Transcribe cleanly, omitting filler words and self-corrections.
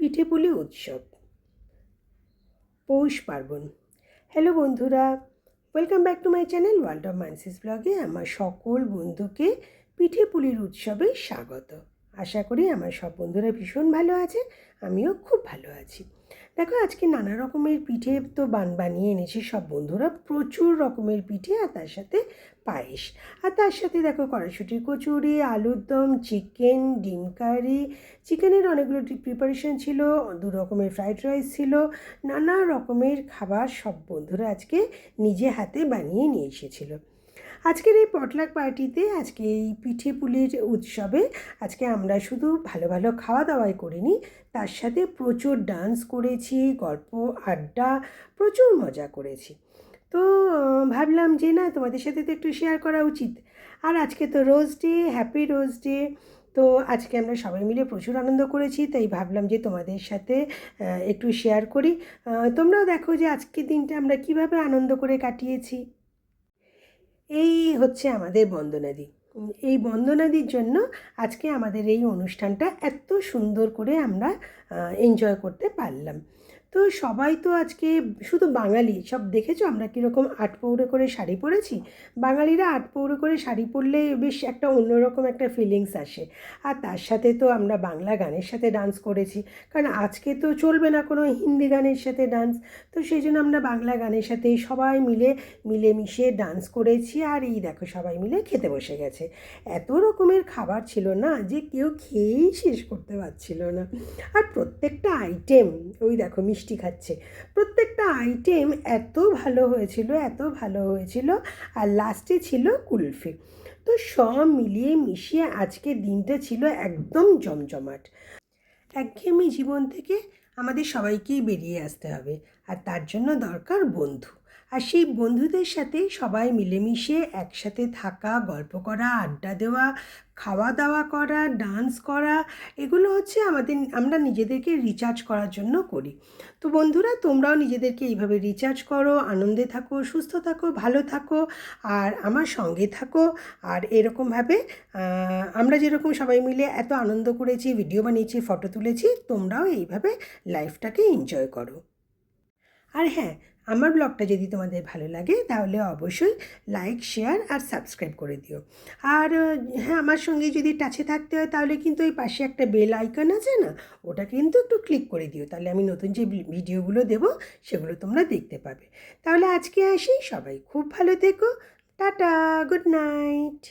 পিঠেপুলি উৎসব, পৌষ পার্বণ। হ্যালো বন্ধুরা, welcome back to my channel world of মানসিস ব্লগে। আমার সকল বন্ধুকে পিঠেপুলির উৎসবে স্বাগত। আশা করি আমার সব বন্ধুরা ভীষণ ভালো আছে, আমিও খুব ভালো আছি। দেখো, আজকে নানা রকমের পিঠে তো বানিয়ে এনেছি সব বন্ধুরা, প্রচুর রকমের পিঠে, আর তার সাথে পায়েস, আর তার সাথে দেখো কড়াইশুঁটির কচুরি, আলুর দম, চিকেন, ডিম কারি, চিকেনের অনেকগুলো প্রিপারেশন ছিল, 2 রকমের ফ্রাইড রাইস ছিল, নানা রকমের খাবার সব বন্ধুরা আজকে নিজে হাতে বানিয়ে নিয়ে এসেছিল। আজকের এই পটলাক পার্টিতে, আজকে এই পিঠে পুলির উৎসবে আজকে আমরা শুধু ভালো ভালো খাওয়া দাওয়াই করিনি, তার সাথে প্রচুর ডান্স করেছি, গল্প আড্ডা, প্রচুর মজা করেছি। তো ভাবলাম যে না, তোমাদের সাথে তো একটু শেয়ার করা উচিত। আর আজকে তো rose day, happy rose day. তো আজকে আমরা সবাই মিলে প্রচুর আনন্দ করেছি, তাই ভাবলাম যে তোমাদের সাথে একটু শেয়ার করি। তোমরাও দেখো যে আজকের দিনটা আমরা কিভাবে আনন্দ করে কাটিয়েছি। এই হচ্ছে আমাদের বন্দনাদি। এই বন্দনাদির জন্য আজকে আমাদের এই অনুষ্ঠানটা এত সুন্দর করে আমরা এনজয় করতে পারলাম। তো সবাই তো আজকে শুধু বাঙালি, সব দেখেছো আমরা কীরকম আটপৌরে করে শাড়ি পরেছি। বাঙালিরা আটপৌরে করে শাড়ি পরলে বেশ একটা অন্যরকম একটা ফিলিংস আসে। আর তার সাথে তো আমরা বাংলা গানের সাথে ডান্স করেছি, কারণ আজকে তো চলবে না কোনো হিন্দি গানের সাথে ডান্স। তো সেই জন্য আমরা বাংলা গানের সাথে সবাই মিলেমিশে ডান্স করেছি। আর এই দেখো, সবাই মিলে খেতে বসে গেছে। এত রকমের খাবার ছিল না যে কেউ খেয়েই শেষ করতে পারছিল না। আর প্রত্যেকটা আইটেম, ওই দেখো মিষ্টি খাচ্ছে, প্রত্যেকটা আইটেম এত ভালো হয়েছিল, এত ভালো হয়েছিল। আর লাস্টে ছিল কুলফি। তো সব মিলিয়ে মিশিয়ে আজকের দিনটা ছিল একদম জমজমাট। একঘেয়েমি জীবন থেকে আমাদের সবাইকেই বেরিয়ে আসতে হবে, আর তার জন্য দরকার বন্ধু। আর সেই বন্ধুদের সাথে সবাই মিলেমিশে একসাথে থাকা, গল্প করা, আড্ডা দেওয়া, খাওয়া দাওয়া করা, ডান্স করা, এগুলো হচ্ছে আমরা নিজেদেরকে রিচার্জ করার জন্য করি। তো বন্ধুরা, তোমরাও নিজেদেরকে এইভাবে রিচার্জ করো, আনন্দে থাকো, সুস্থ থাকো, ভালো থাকো, আর আমার সঙ্গে থাকো। আর এরকমভাবে আমরা যেরকম সবাই মিলে এত আনন্দ করেছি, ভিডিও বানিয়েছি, ফটো তুলেছি, তোমরাও এইভাবে লাইফটাকে এনজয় করো। আর হ্যাঁ, আমার ব্লগটা যদি তোমাদের ভালো লাগে তাহলে অবশ্যই লাইক, শেয়ার আর সাবস্ক্রাইব করে দিও। আর হ্যাঁ, আমার সঙ্গে যদি টাচে থাকতে হয় তাহলে কিন্তু ওই পাশে একটা বেল আইকন আছে না, ওটা কিন্তু একটু ক্লিক করে দিও, তাহলে আমি নতুন যে ভিডিওগুলো দেবো সেগুলো তোমরা দেখতে পাবে। তাহলে আজকে আসি, সবাই খুব ভালো থেকো, টাটা, গুড নাইট।